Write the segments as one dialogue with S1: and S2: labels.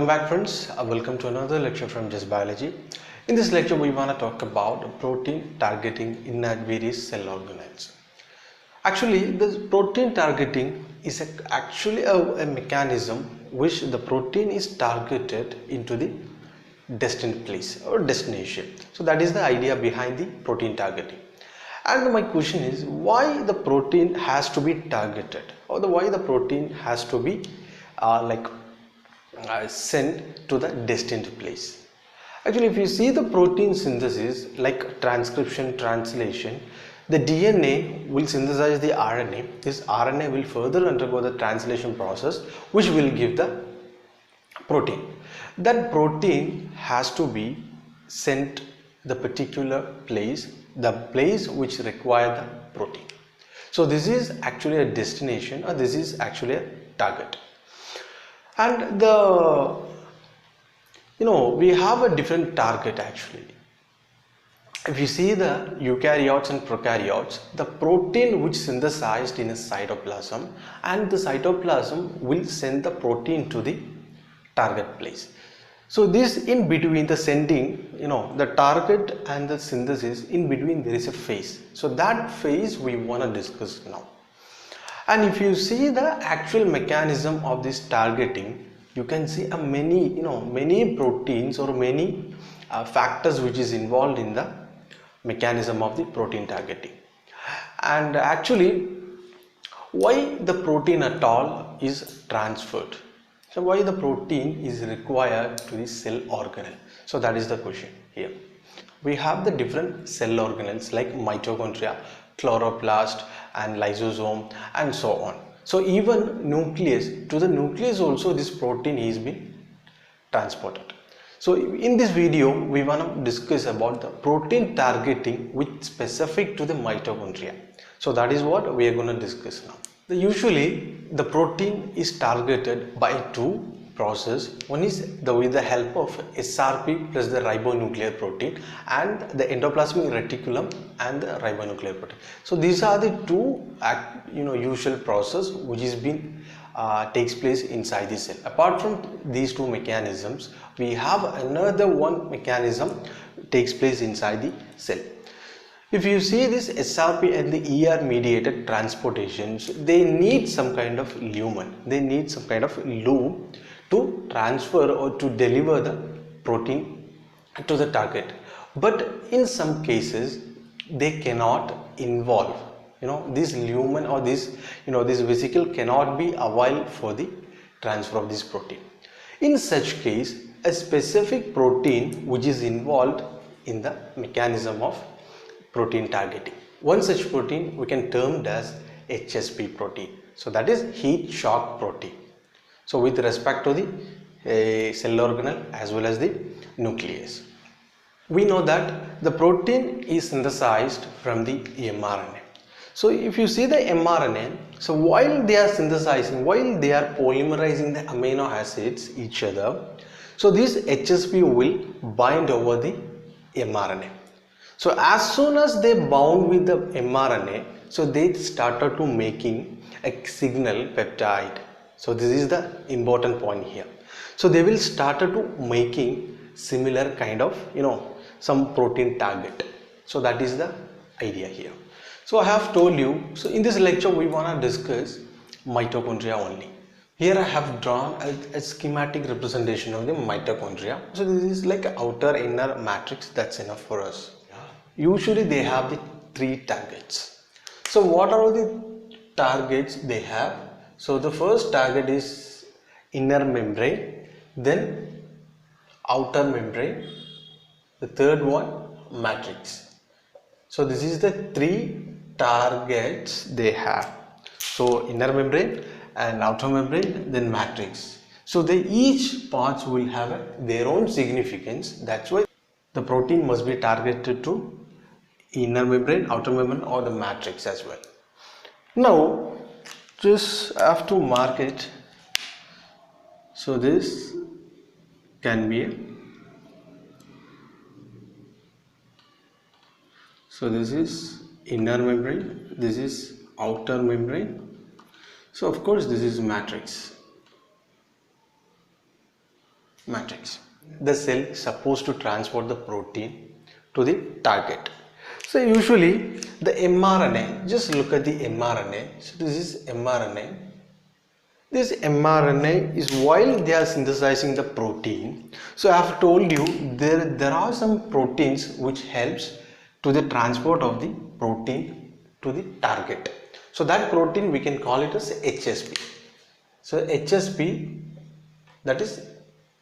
S1: Welcome back friends, welcome to another lecture from Just Biology. In this lecture we want to talk about protein targeting in various cell organelles. Actually this protein targeting is actually a mechanism which the protein is targeted into the destined place or destination. So that is the idea behind the protein targeting. And my question is, why the protein has to be targeted, or why the protein has to be sent to the destined place? Actually, if you see the protein synthesis like transcription, translation, the DNA will synthesize the RNA. This RNA will further undergo the translation process, which will give the protein. That protein has to be sent the particular place, the place which require the protein. So this is actually a destination, or this is actually a target. And we have a different target actually. If you see the eukaryotes and prokaryotes, the protein which synthesized in a cytoplasm, and the cytoplasm will send the protein to the target place. So this in between the sending, the target and the synthesis, in between there is a phase. So that phase we want to discuss now. And if you see the actual mechanism of this targeting, you can see many proteins or many factors which is involved in the mechanism of the protein targeting. And actually, why the protein at all is transferred? So why the protein is required to the cell organelle? So that is the question here. We have the different cell organelles like mitochondria, chloroplast and lysosome and so on. So even nucleus, to the nucleus also this protein is being transported. So in this video we want to discuss about the protein targeting which specific to the mitochondria. So that is what we are going to discuss now. Usually the protein is targeted by two process. One is with the help of SRP plus the ribonuclear protein, and the endoplasmic reticulum and the ribonuclear protein. So these are the two usual process which is been takes place inside the cell. Apart from these two mechanisms, we have another one mechanism takes place inside the cell. If you see this SRP and the ER mediated transportations, they need some kind of lumen, they need some kind of loop to transfer or to deliver the protein to the target. But in some cases they cannot involve, this lumen or this vesicle cannot be available for the transfer of this protein. In such case, a specific protein which is involved in the mechanism of protein targeting, one such protein we can term as HSP protein. So that is heat shock protein. So with respect to the cell organelle as well as the nucleus, we know that the protein is synthesized from the mRNA. So if you see the mRNA, so while they are synthesizing, while they are polymerizing the amino acids each other, so this HSP will bind over the mRNA. So as soon as they bound with the mRNA, so they started to making a signal peptide. So this is the important point here. So they will start to making similar kind of some protein target. So that is the idea here. So I have told you, so in this lecture we want to discuss mitochondria only. Here I have drawn a schematic representation of the mitochondria. So this is like an outer inner matrix, that's enough for us. Usually they have the three targets. So what are the targets they have? So the first target is inner membrane, then outer membrane, the third one matrix. So this is the three targets they have. So inner membrane and outer membrane, then matrix. So they each parts will have their own significance. That's why the protein must be targeted to inner membrane, outer membrane or the matrix as well. Now just have to mark it. So this can be so this is inner membrane, this is outer membrane, so of course this is matrix. matrix. The cell is supposed to transport the protein to the target. So usually the mRNA, just look at the mRNA. So this is mRNA. This mRNA is while they are synthesizing the protein. So I have told you there are some proteins which helps to the transport of the protein to the target. So that protein we can call it as HSP. So HSP, that is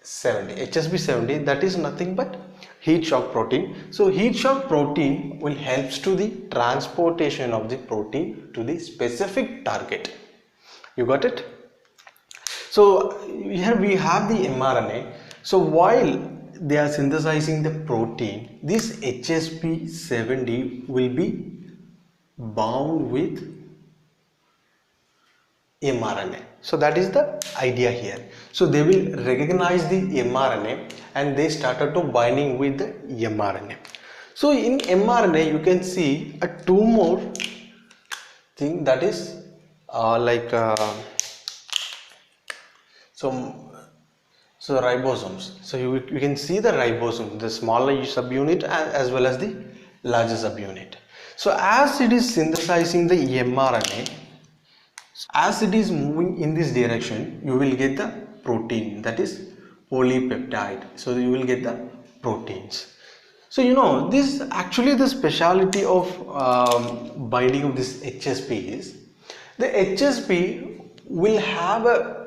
S1: 70. HSP 70, that is nothing but heat shock protein. So heat shock protein will helps to the transportation of the protein to the specific target. You got it? So here we have the mRNA. So while they are synthesizing the protein, this HSP70 will be bound with mRNA. So that is the idea here. So they will recognize the mRNA and they started to binding with the mRNA. So in mRNA you can see a two more thing, that is so ribosomes. So you can see the ribosome, the smaller subunit as well as the larger subunit. So as it is synthesizing the mRNA, as it is moving in this direction, you will get the protein, that is polypeptide. So you will get the proteins. So you know, this actually the speciality of binding of this HSP is the HSP will have a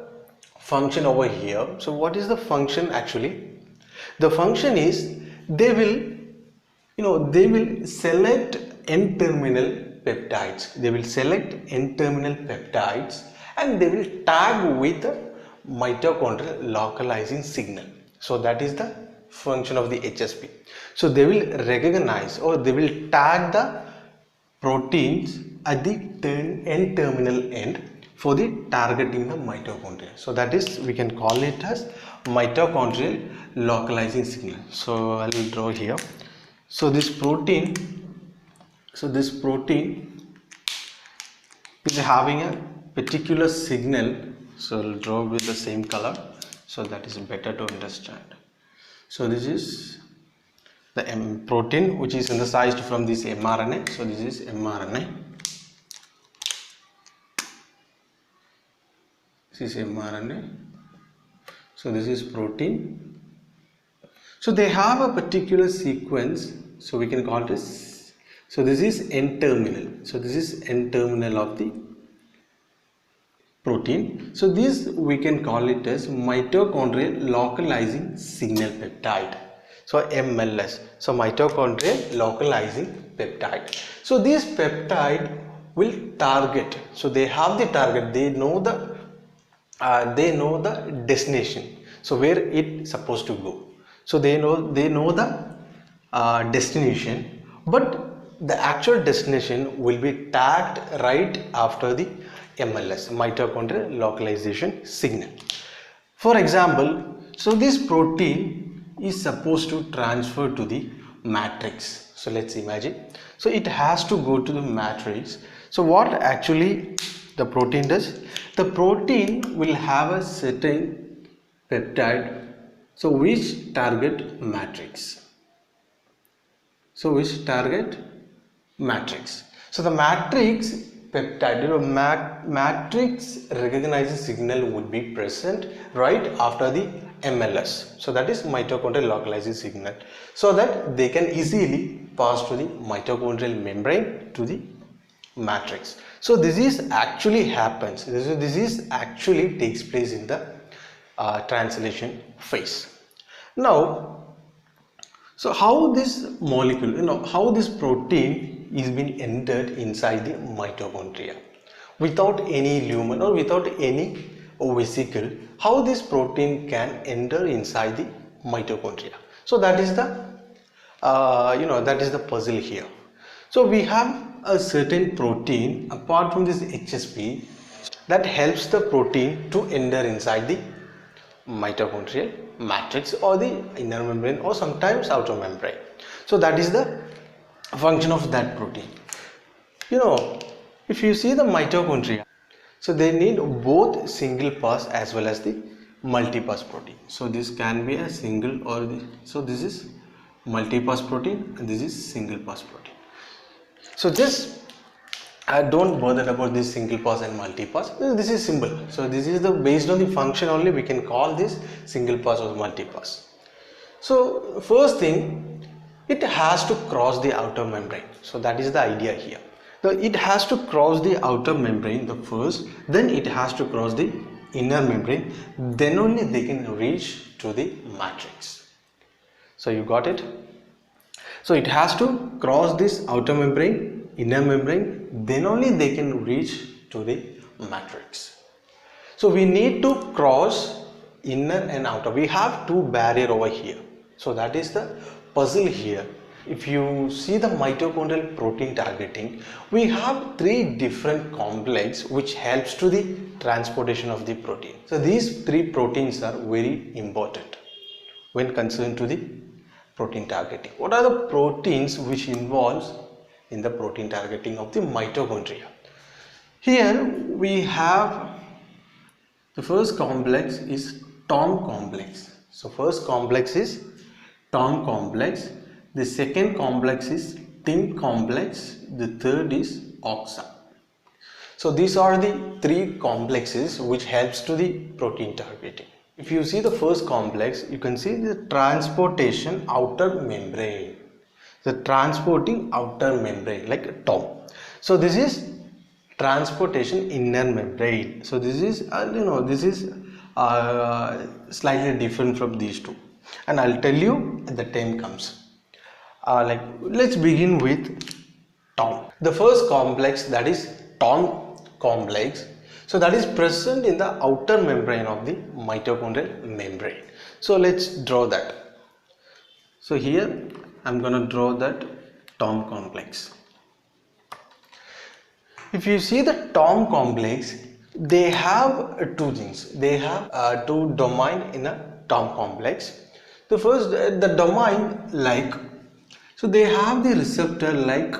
S1: function over here. So what is the function actually? The function is they will select N-terminal peptides. They will select N-terminal peptides and they will tag with the mitochondrial localizing signal. So that is the function of the HSP. So they will recognize or they will tag the proteins at the N-terminal end for the targeting the mitochondria. So that is, we can call it as mitochondrial localizing signal. So I will draw here. So this protein is having a particular signal. So I'll draw with the same color, so that is better to understand. So this is the protein which is synthesized from this mRNA. So this is mRNA. This is mRNA. So this is protein. So they have a particular sequence. So we can call this. So this is N-terminal. So this is N-terminal of the protein. So this we can call it as mitochondrial localizing signal peptide. So MLS. So mitochondrial localizing peptide. So this peptide will target. So they have the target. They know the destination. So where it's supposed to go. So they know the destination, but the actual destination will be tagged right after the MLS, mitochondrial localization signal. For example, so this protein is supposed to transfer to the matrix. So let's imagine. So it has to go to the matrix. So what actually the protein does? The protein will have a certain peptide. So which target matrix? So which target matrix? So the matrix peptide, matrix recognizes signal would be present right after the MLS. So that is mitochondrial localizing signal, so that they can easily pass to the mitochondrial membrane to the matrix. So this is actually happens. This is actually takes place in the translation phase. Now, so how this molecule, how this protein is being entered inside the mitochondria without any lumen or without any vesicle, how this protein can enter inside the mitochondria. So that is the that is the puzzle here. So we have a certain protein apart from this HSP that helps the protein to enter inside the mitochondrial matrix or the inner membrane or sometimes outer membrane. So that is the function of that protein. If you see the mitochondria, so they need both single pass as well as the multipass protein. So this can be a single or so this is multipass protein and this is single pass protein. So just don't bother about this single pass and multipass. This is simple. So this is the based on the function only we can call this single pass or multipass. So first thing, it has to cross the outer membrane. So that is the idea here. So it has to cross the outer membrane the first, then it has to cross the inner membrane, then only they can reach to the matrix. So you got it? So it has to cross this outer membrane, inner membrane, then only they can reach to the matrix. So we need to cross inner and outer. We have two barrier over here. So that is the puzzle here. If you see the mitochondrial protein targeting, we have three different complex which helps to the transportation of the protein. So these three proteins are very important when concerned to the protein targeting. What are the proteins which involves in the protein targeting of the mitochondria? Here we have the first complex is Tom complex. So first complex is Tom complex, the second complex is Tim complex, the third is Oxa. So these are the three complexes which helps to the protein targeting. If you see the first complex, you can see the transportation outer membrane, the transporting outer membrane like Tom. So this is transportation inner membrane. So this is this is slightly different from these two, and I'll tell you at the time comes. Let's begin with Tom. The first complex, that is Tom complex. So that is present in the outer membrane of the mitochondrial membrane. So let's draw that. So here I'm gonna draw that Tom complex. If you see the Tom complex, they have two things. They have two domain in a Tom complex. The first, the domain like, so they have the receptor like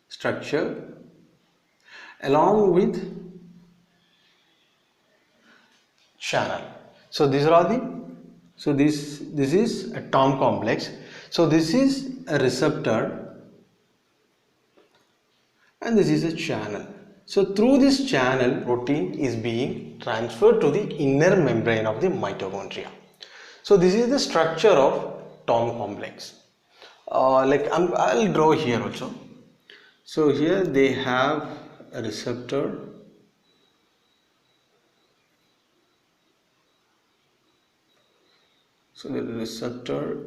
S1: structure along with channel. So these are the, so this is a Tom complex. So this is a receptor and this is a channel. So through this channel, protein is being transferred to the inner membrane of the mitochondria. So this is the structure of Tom complex. I'll draw here also. So here they have a receptor, so the receptor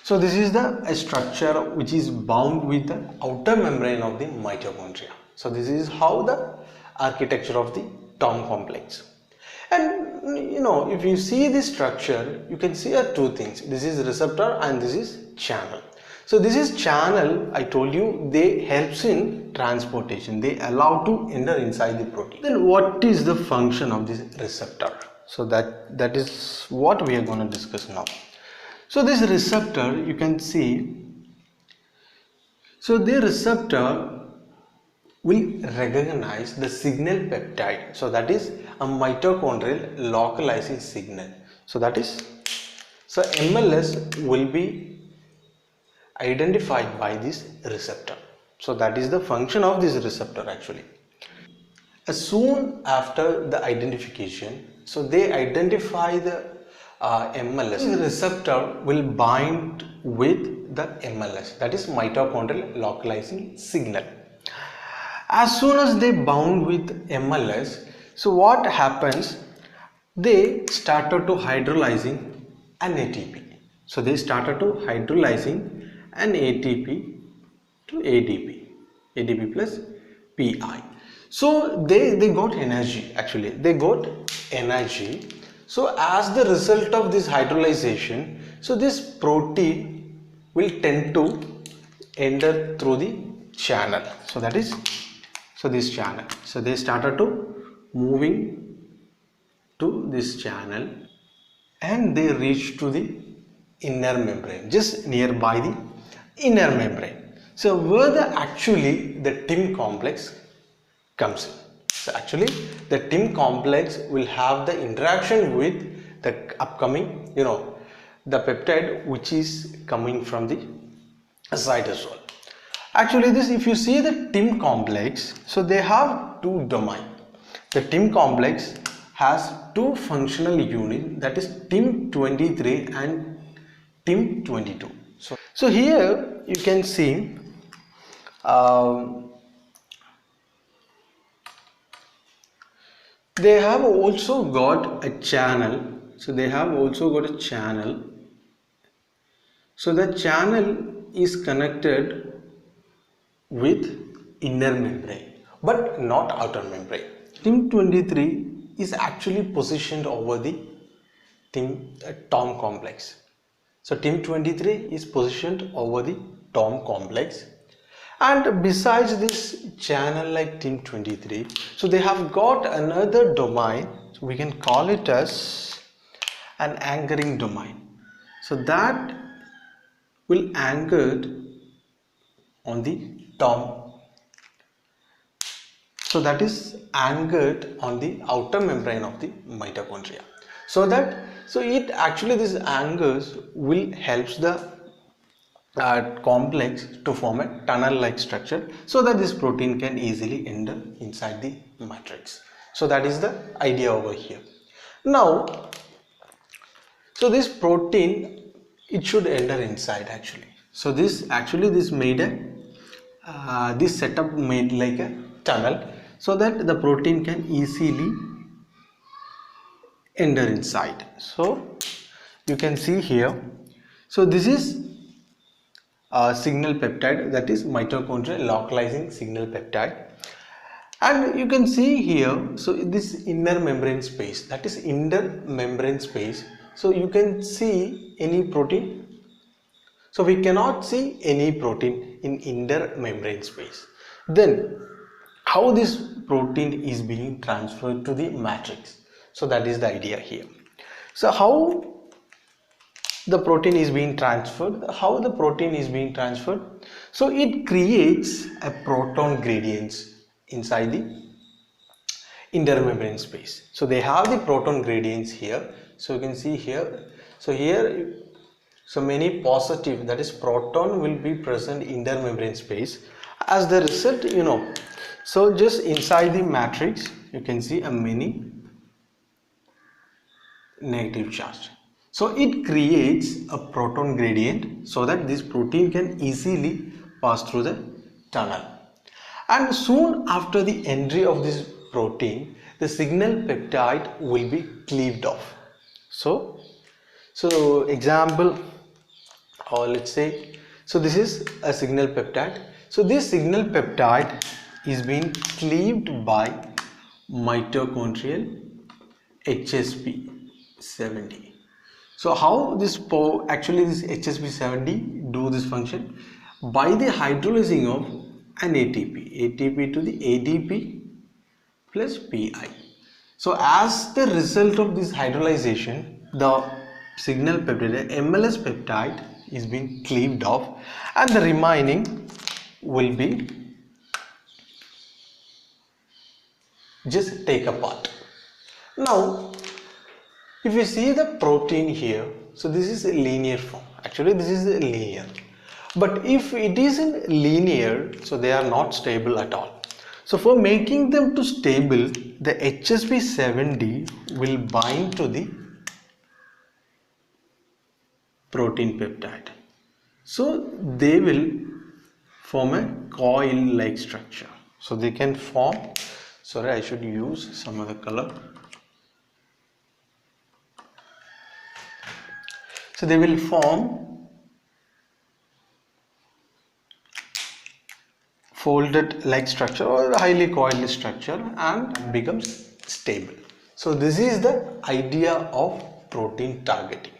S1: so this is the structure which is bound with the outer membrane of the mitochondria. So this is how the architecture of the Tom complex. And if you see this structure, you can see two things. This is receptor and this is channel. So this is channel, I told you, they helps in transportation. They allow to enter inside the protein. Then what is the function of this receptor? So that is what we are going to discuss now. So this receptor, you can see, so the receptor will recognize the signal peptide. So that is a mitochondrial localizing signal. So that is, so MLS will be identified by this receptor. So that is the function of this receptor actually. As soon after the identification, so they identify the MLS. The receptor will bind with the MLS, that is mitochondrial localizing signal. As soon as they bound with MLS, so what happens? They started to hydrolyzing an ATP. So they started to hydrolyzing an ATP to ADP plus PI. So they got energy actually. They got energy. So as the result of this hydrolyzation, so this protein will tend to enter through the channel. So that is, so this channel. So they started to moving to this channel. and they reach to the inner membrane, just nearby the inner membrane. So where the TIM complex comes in. So actually the TIM complex will have the interaction with the upcoming, the peptide which is coming from the cytosol. Actually this, if you see the TIM complex, so they have two domains. The TIM complex has two functional units, that is TIM23 and TIM22. So here you can see they have also got a channel. So they have also got a channel. So the channel is connected with inner membrane but not outer membrane. TIM23 is actually positioned over the TOM complex. So TIM23 is positioned over the TOM complex, and besides this channel like TIM23, so they have got another domain, so we can call it as an anchoring domain. So that will anchor on the TOM. So that is anchored on the outer membrane of the mitochondria. So it actually, this anchors will helps the complex to form a tunnel-like structure, so that this protein can easily enter inside the matrix. So that is the idea over here. Now, so this protein, it should enter inside actually. So this made a this setup made like a tunnel, so that the protein can easily enter inside. So you can see here, so this is a signal peptide, that is mitochondrial localizing signal peptide, and you can see here, so this inner membrane space, that is inner membrane space, so you can see any protein. So we cannot see any protein in inner membrane space. Then how this protein is being transferred to the matrix? So that is the idea here. So how the protein is being transferred? So it creates a proton gradients inside the inner membrane space. So they have the proton gradients here. So you can see here. So here, so many positive, that is proton, will be present in inner membrane space. As the result, so just inside the matrix, you can see a many negative charge. So it creates a proton gradient, so that this protein can easily pass through the tunnel. And soon after the entry of this protein, the signal peptide will be cleaved off. So example, or let's say, so this is a signal peptide. So this signal peptide is being cleaved by mitochondrial HSP70. So how this actually this HSP70 do this function? By the hydrolyzing of an ATP to the ADP plus PI. So as the result of this hydrolyzation, the signal peptide, the MLS peptide, is being cleaved off, and the remaining will be just take apart. Now if you see the protein here, so this is a linear form. Actually this is a linear, but if it isn't linear, so they are not stable at all. So for making them to stable, the HSP70 will bind to the protein peptide. So they will form a coil like structure. So they can form, sorry, I should use some other color. So they will form folded like structure or highly coiled structure and becomes stable. So this is the idea of protein targeting.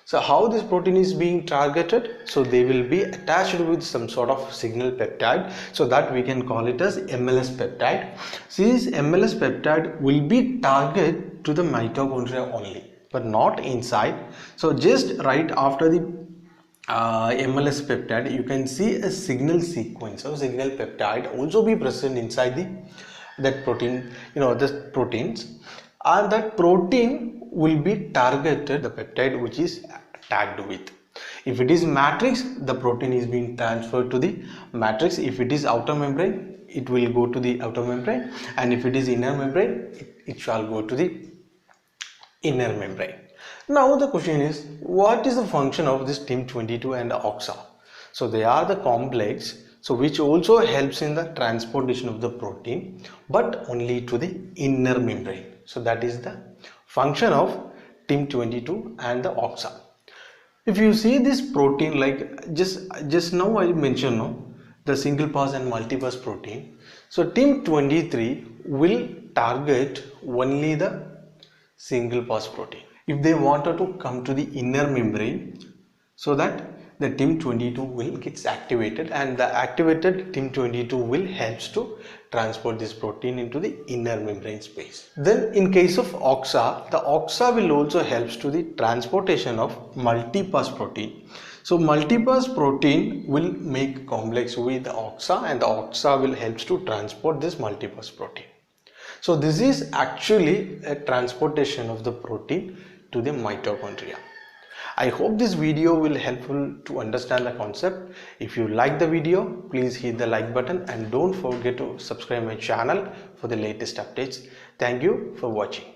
S1: So how this protein is being targeted? So they will be attached with some sort of signal peptide, so that we can call it as MLS peptide. So this MLS peptide will be targeted to the mitochondria only. but not inside. So just right after the MLS peptide, you can see a signal sequence or signal peptide also be present inside the that protein, the proteins, and that protein will be targeted the peptide which is tagged with. If it is matrix, the protein is being transferred to the matrix. If it is outer membrane, it will go to the outer membrane, and if it is inner membrane, it shall go to the inner membrane. Now the question is, what is the function of this TIM22 and the OXA? So they are the complex, so which also helps in the transportation of the protein, but only to the inner membrane. So that is the function of TIM22 and the OXA. If you see this protein, like just now I mentioned, no, the single pass and multi-pass protein. So TIM23 will target only the single pass protein. If they wanted to come to the inner membrane, so that the TIM22 will gets activated, and the activated TIM22 will helps to transport this protein into the inner membrane space. Then in case of OXA, the OXA will also helps to the transportation of multi-pass protein. So multi-pass protein will make complex with the OXA, and the OXA will helps to transport this multi-pass protein. So this is actually a transportation of the protein to the mitochondria. I hope this video will helpful to understand the concept. If you like the video, please hit the like button and don't forget to subscribe my channel for the latest updates. Thank you for watching.